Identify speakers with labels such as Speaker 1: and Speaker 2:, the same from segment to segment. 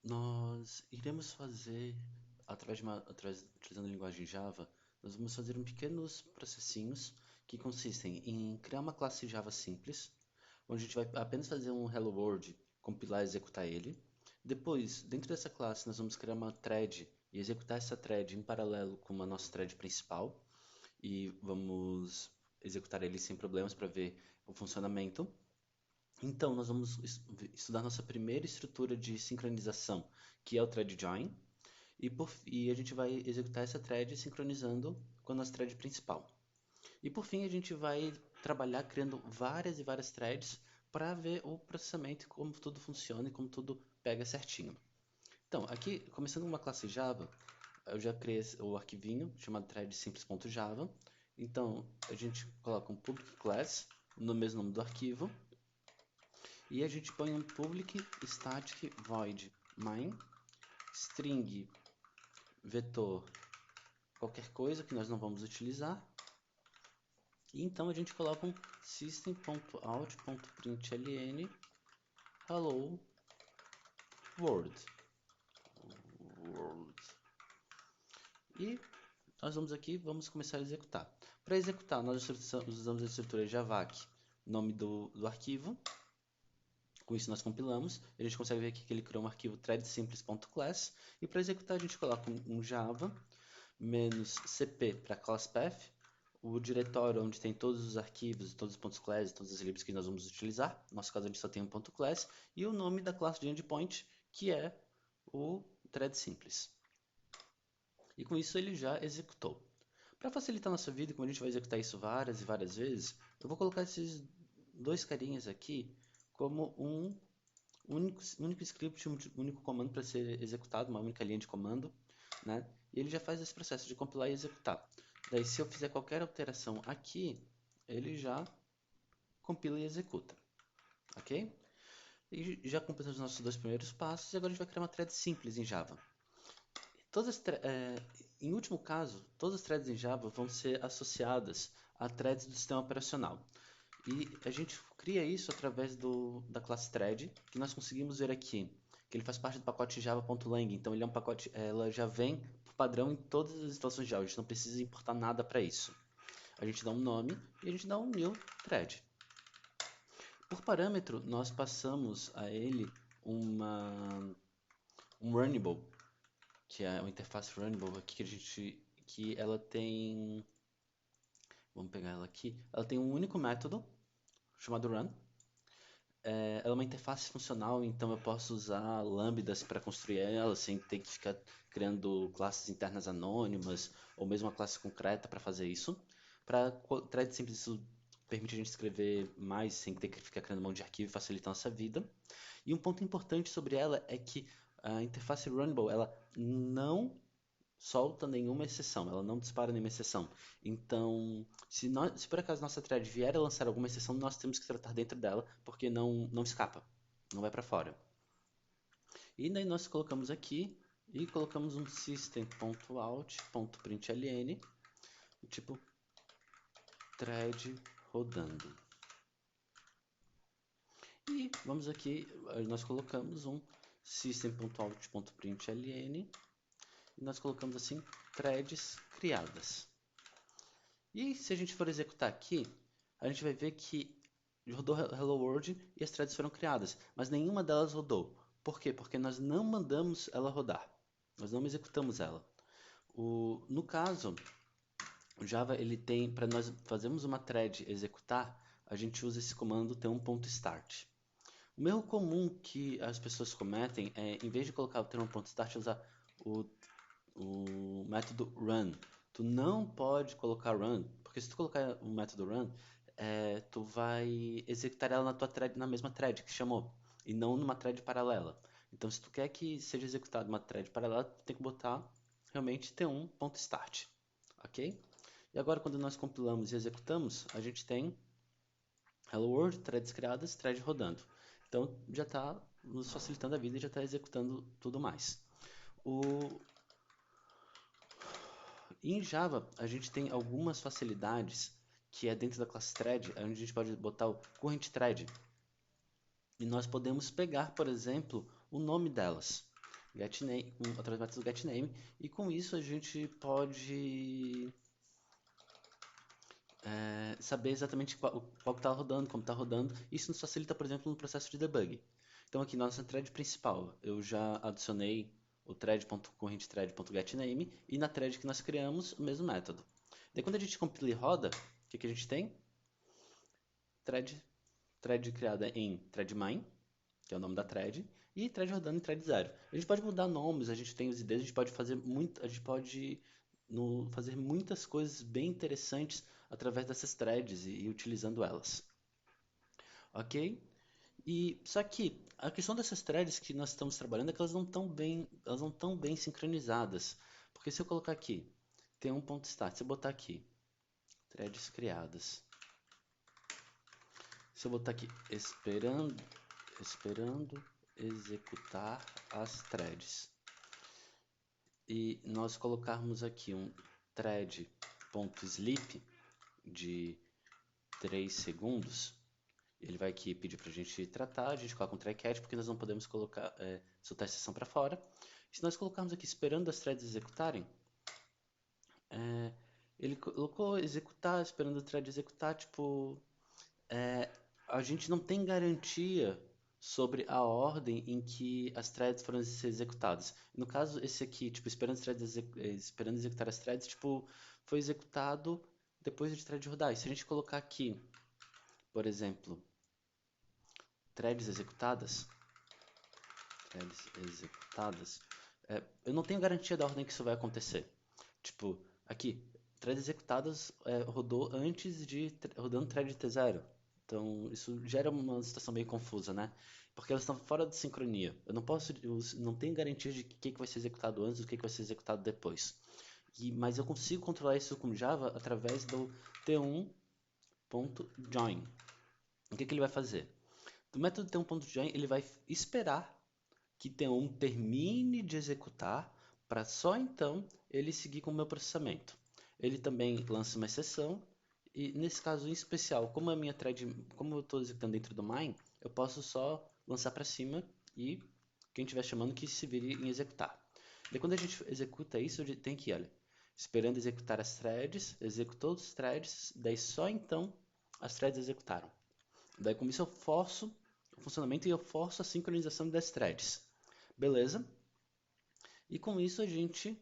Speaker 1: nós iremos fazer, utilizando a linguagem Java, nós vamos fazer pequenos processinhos que consistem em criar uma classe Java simples, onde a gente vai apenas fazer um Hello World, compilar e executar ele. Depois, dentro dessa classe, nós vamos criar uma thread e executar essa thread em paralelo com a nossa thread principal e vamos executar ele sem problemas para ver o funcionamento. Então, nós vamos estudar nossa primeira estrutura de sincronização, que é o thread join, e a gente vai executar essa thread sincronizando com a nossa thread principal. E por fim, a gente vai trabalhar criando várias e várias threads para ver o processamento, como tudo funciona e como tudo pega certinho. Então, aqui, começando uma classe Java, eu já criei o arquivinho chamado thread-simples.java. Então, a gente coloca um public class no mesmo nome do arquivo e a gente põe um public static void main string vetor qualquer coisa que nós não vamos utilizar. E então a gente coloca um system.out.println hello world. E nós vamos aqui, vamos começar a executar. Para executar, nós usamos a estrutura javac, nome do arquivo. Com isso nós compilamos, a gente consegue ver aqui que ele criou um arquivo threadSimples.class e para executar a gente coloca um java "-cp" para classpath, o diretório onde tem todos os arquivos, todos os pontos .class, todas as libs que nós vamos utilizar. No nosso caso a gente só tem um ponto .class e o nome da classe de endpoint, que é o threadSimples. E com isso ele já executou. Para facilitar a nossa vida, como a gente vai executar isso várias e várias vezes, eu vou colocar esses dois carinhas aqui como um único script, um único comando para ser executado, uma única linha de comando, né? E ele já faz esse processo de compilar e executar. Daí, se eu fizer qualquer alteração aqui, ele já compila e executa, ok? E já completamos os nossos dois primeiros passos, e agora a gente vai criar uma thread simples em Java. Em último caso, todas as threads em Java vão ser associadas a threads do sistema operacional. E a gente cria isso através da classe thread, que nós conseguimos ver aqui, que ele faz parte do pacote java.lang. Então ele é um pacote, ela já vem por padrão em todas as instalações de Java, a gente não precisa importar nada para isso. A gente dá um nome e a gente dá um new thread. Por parâmetro, nós passamos a ele um runnable, que é uma interface runnable aqui que ela tem, vamos pegar ela aqui, ela tem um único método chamado run. Ela é uma interface funcional, então eu posso usar lambdas para construir ela sem ter que ficar criando classes internas anônimas ou mesmo uma classe concreta para fazer isso. Para thread simples, isso permite a gente escrever mais sem ter que ficar criando um monte de arquivo e facilita a nossa vida. E um ponto importante sobre ela é que a interface Runnable ela não solta nenhuma exceção, ela não dispara nenhuma exceção. Então, se por acaso nossa thread vier a lançar alguma exceção, nós temos que tratar dentro dela, porque não escapa, não vai para fora. E daí nós colocamos aqui e colocamos um system.out.println, tipo thread rodando. E vamos aqui, nós colocamos um system.out.println e nós colocamos assim threads criadas. E se a gente for executar aqui, a gente vai ver que rodou Hello World e as threads foram criadas, mas nenhuma delas rodou. Por quê? Porque nós não mandamos ela rodar, nós não executamos ela. No caso, o Java ele tem, para nós fazermos uma thread executar, a gente usa esse comando t1.start. O erro comum que as pessoas cometem é, em vez de colocar o t1.start, usar o método run. Tu não pode colocar run, porque se tu colocar o método run, tu vai executar ela na tua thread, na mesma thread que chamou, e não numa thread paralela. Então, se tu quer que seja executada uma thread paralela, tu tem que botar realmente t1.start, ok? E agora, quando nós compilamos e executamos, a gente tem Hello World, threads criadas, thread rodando. Então, já está nos facilitando a vida e já está executando tudo mais. Em Java, a gente tem algumas facilidades que é dentro da classe thread, onde a gente pode botar o current thread. E nós podemos pegar, por exemplo, o nome delas. getName, através do método getName, e com isso a gente pode saber exatamente qual está rodando, como está rodando. Isso nos facilita, por exemplo, no processo de debug. Então aqui na nossa thread principal, eu já adicionei o thread.currentThread.getName e na thread que nós criamos o mesmo método. Daí quando a gente compila e roda, o que a gente tem? Thread criada em threadMine, que é o nome da thread, e thread rodando em thread 0. A gente pode mudar nomes, a gente tem os IDs, a gente pode fazer fazer muitas coisas bem interessantes através dessas threads e utilizando elas. Ok? E só que a questão dessas threads que nós estamos trabalhando é que elas não estão bem sincronizadas. Porque se eu colocar aqui, tem um ponto start, se eu botar aqui, threads criadas, se eu botar aqui, esperando executar as threads, e nós colocarmos aqui um thread.sleep de 3 segundos, ele vai aqui pedir para a gente tratar, a gente coloca um try catch, porque nós não podemos colocar, soltar a exceção para fora. Se nós colocarmos aqui esperando as threads executarem, ele colocou executar, esperando o thread executar, tipo, a gente não tem garantia sobre a ordem em que as threads foram ser executadas. No caso, esse aqui, tipo, esperando executar as threads, tipo, foi executado depois de thread rodar. E se a gente colocar aqui, por exemplo, threads executadas, eu não tenho garantia da ordem que isso vai acontecer. Tipo, aqui, threads executadas rodou antes de rodando thread T0. Então, isso gera uma situação meio confusa, né? Porque elas estão fora de sincronia. Eu não tenho garantia de o que vai ser executado antes e o que vai ser executado depois. Mas eu consigo controlar isso com Java através do t1.join. O que ele vai fazer? Do método t1.join, ele vai esperar que T1 termine de executar para só então ele seguir com o meu processamento. Ele também lança uma exceção e nesse caso em especial, como a minha thread, como eu estou executando dentro do mine, eu posso só lançar para cima e quem estiver chamando que se vire em executar. E quando a gente executa isso, tem que ir, olha, esperando executar as threads, executou os threads, daí só então as threads executaram. Daí com isso eu forço o funcionamento e eu forço a sincronização das threads. Beleza? E com isso a gente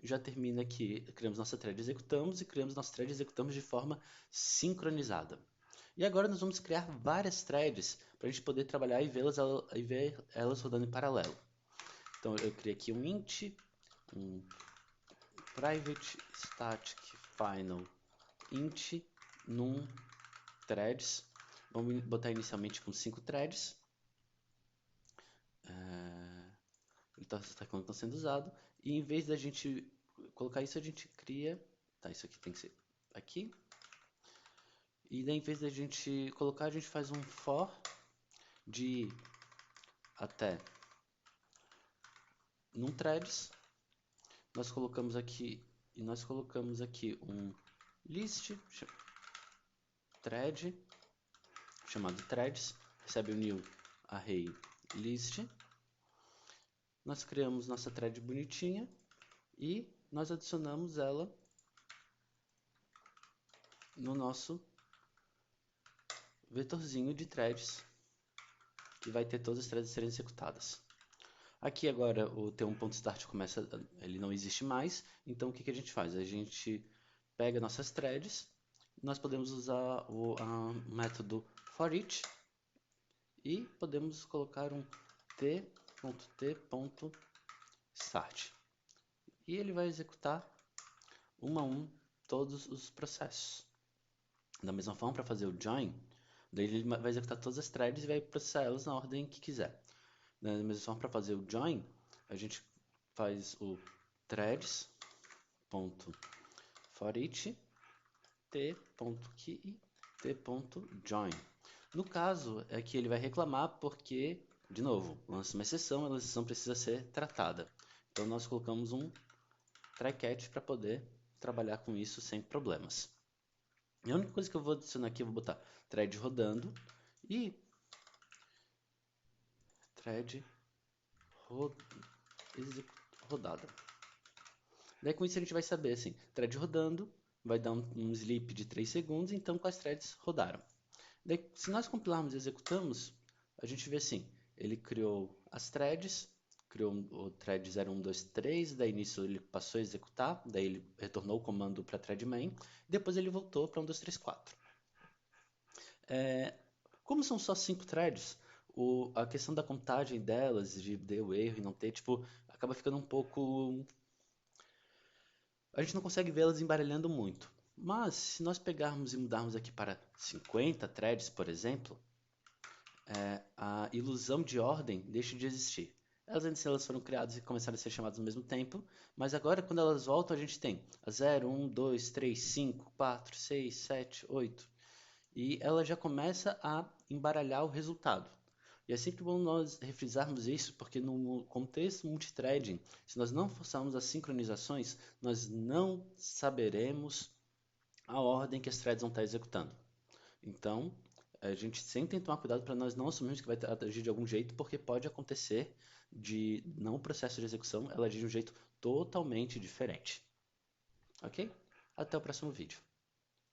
Speaker 1: já termina aqui, criamos nossa thread, executamos e criamos nossa thread, executamos de forma sincronizada. E agora nós vamos criar várias threads para a gente poder trabalhar e ver elas rodando em paralelo. Então eu criei aqui um int, um private static final int num threads. Vamos botar inicialmente com 5 threads. Ele está sendo usado. E em vez da gente colocar isso, a gente cria. Tá, isso aqui tem que ser aqui. E daí, em vez da gente colocar, a gente faz um for de até num threads. Nós colocamos aqui um list thread chamado threads, recebe o new array list. Nós criamos nossa thread bonitinha e nós adicionamos ela no nosso vetorzinho de threads, que vai ter todas as threads serem executadas. Aqui agora o t1.start começa, ele não existe mais, então o que a gente faz? A gente pega nossas threads, nós podemos usar o método forEach e podemos colocar um t.t.start. E ele vai executar um a um todos os processos. Da mesma forma, para fazer o join, daí ele vai executar todas as threads e vai processar elas na ordem que quiser. Da mesma forma, para fazer o join, a gente faz o threads.forEach t.key t.join. No caso, é que ele vai reclamar porque, de novo, lança uma exceção, a exceção precisa ser tratada. Então, nós colocamos um try catch para poder trabalhar com isso sem problemas. E a única coisa que eu vou adicionar aqui, eu vou botar thread rodando e thread rodada. Daí com isso a gente vai saber assim, thread rodando, vai dar um sleep de 3 segundos, então quais threads rodaram. Daí, se nós compilarmos e executamos, a gente vê assim, ele criou as threads, criou o thread 0, 1, 2, 3, daí nisso ele passou a executar, daí ele retornou o comando para thread main, depois ele voltou para 1, 2, 3, 4. Como são só 5 threads, a questão da contagem delas, de deu erro e não ter, tipo, acaba ficando um pouco... A gente não consegue vê-las embaralhando muito. Mas, se nós pegarmos e mudarmos aqui para 50 threads, por exemplo, a ilusão de ordem deixa de existir. Elas foram criadas e começaram a ser chamadas ao mesmo tempo, mas agora quando elas voltam a gente tem a 0, 1, 2, 3, 5, 4, 6, 7, 8. E ela já começa a embaralhar o resultado. E é sempre bom nós refrisarmos isso, porque no contexto multithreading, se nós não forçarmos as sincronizações, nós não saberemos a ordem que as threads vão estar executando. Então, a gente sempre tem que tomar cuidado para nós não assumirmos que vai agir de algum jeito, porque pode acontecer de não o processo de execução, ela agir de um jeito totalmente diferente. Ok? Até o próximo vídeo.